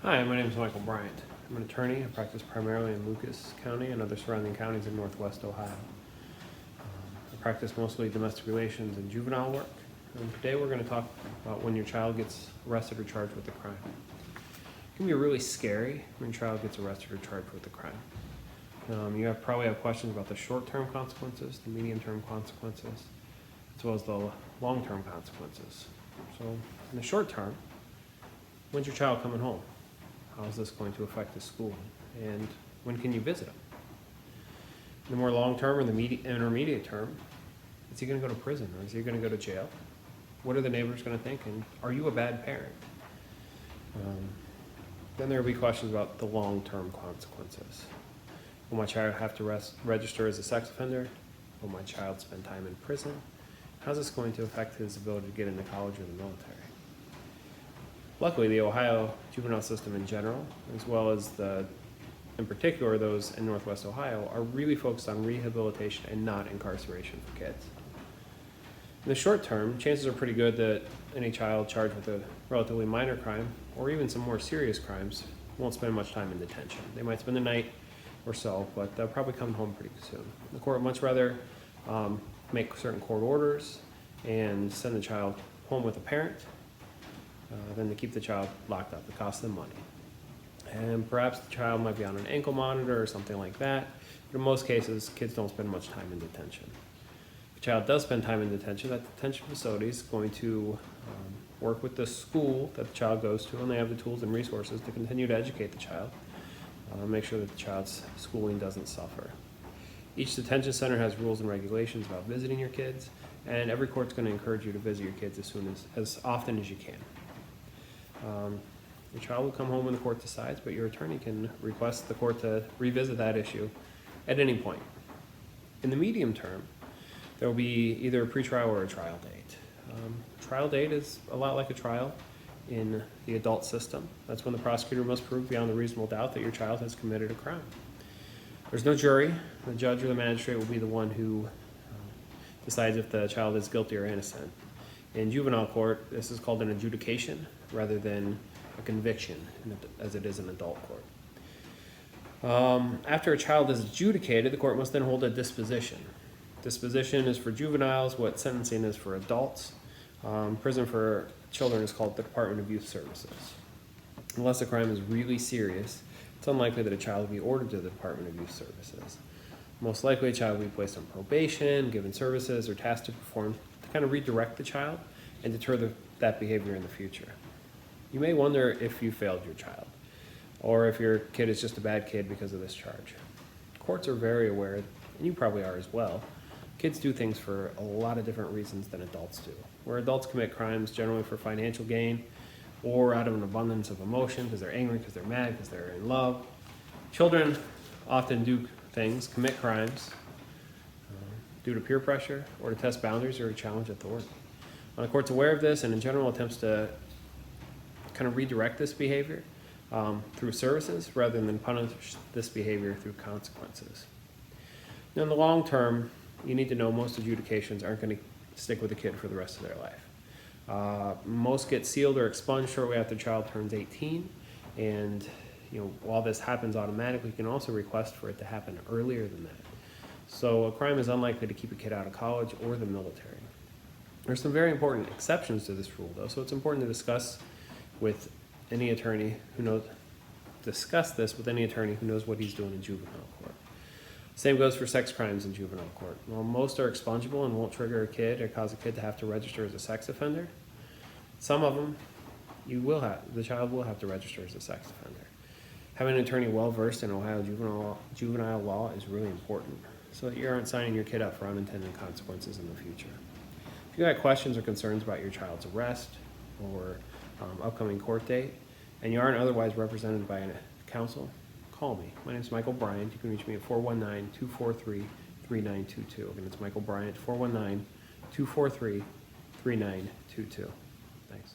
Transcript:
Hi, my name is Michael Bryant. I'm an attorney. I practice primarily in Lucas County and other surrounding counties in Northwest Ohio. I practice mostly domestic relations and juvenile work. And today we're going to talk about when your child gets arrested or charged with a crime. It can be really scary when your child gets arrested or charged with a crime. You probably have questions about the short-term consequences, the medium-term consequences, as well as the long-term consequences. So in the short term, when's your child coming home? How is this going to affect his schooling? And when can you visit him? In the more long-term or the intermediate term, is he going to go to prison or is he going to go to jail? What are the neighbors going to think? And are you a bad parent? Then there will be questions about the long-term consequences. Will my child have to register as a sex offender? Will my child spend time in prison? How's this going to affect his ability to get into college or the military? Luckily, the Ohio Juvenile System in general, as well as in particular those in Northwest Ohio, are really focused on rehabilitation and not incarceration for kids. In the short term, chances are pretty good that any child charged with a relatively minor crime, or even some more serious crimes, won't spend much time in detention. They might spend the night or so, but they'll probably come home pretty soon. The court would much rather make certain court orders and send the child home with a parent than to keep the child locked up. It costs them money. And perhaps the child might be on an ankle monitor or something like that. But in most cases, kids don't spend much time in detention. If a child does spend time in detention, that detention facility is going to work with the school that the child goes to, and they have the tools and resources to continue to educate the child, make sure that the child's schooling doesn't suffer. Each detention center has rules and regulations about visiting your kids, and every court's going to encourage you to visit your kids as often as you can. Your child will come home when the court decides, but your attorney can request the court to revisit that issue at any point. In the medium term, there will be either a pretrial or a trial date. Trial date is a lot like a trial in the adult system. That's when the prosecutor must prove beyond a reasonable doubt that your child has committed a crime. There's no jury. The judge or the magistrate will be the one who decides if the child is guilty or innocent. In juvenile court, this is called an adjudication rather than a conviction, as it is in adult court. After a child is adjudicated, the court must then hold a disposition. Disposition is for juveniles what sentencing is for adults. Prison for children is called the Department of Youth Services. Unless the crime is really serious, it's unlikely that a child will be ordered to the Department of Youth Services. Most likely, a child will be placed on probation, given services, or tasked to perform to kind of redirect the child and deter that behavior in the future. You may wonder if you failed your child, or if your kid is just a bad kid because of this charge. Courts are very aware, and you probably are as well. Kids do things for a lot of different reasons than adults do. Where adults commit crimes generally for financial gain, or out of an abundance of emotion, because they're angry, because they're mad, because they're in love. Children often do things, commit crimes, due to peer pressure, or to test boundaries or challenge authority. The court's aware of this and in general attempts to kind of redirect this behavior through services rather than punish this behavior through consequences. Now, in the long term, you need to know most adjudications aren't going to stick with a kid for the rest of their life. Most get sealed or expunged shortly after the child turns 18, and while this happens automatically, you can also request for it to happen earlier than that. So a crime is unlikely to keep a kid out of college or the military. There's some very important exceptions to this rule, though, so it's important to discuss with any attorney who knows what he's doing in juvenile court. Same goes for sex crimes in juvenile court. While most are expungable and won't trigger a kid or cause a kid to have to register as a sex offender, some of them the child will have to register as a sex offender. Having an attorney well-versed in Ohio juvenile law is really important so that you aren't signing your kid up for unintended consequences in the future. If you got questions or concerns about your child's arrest or upcoming court date, and you aren't otherwise represented by a counsel, call me. My name is Michael Bryant. You can reach me at 419-243-3922. Again, it's Michael Bryant, 419-243-3922. Thanks.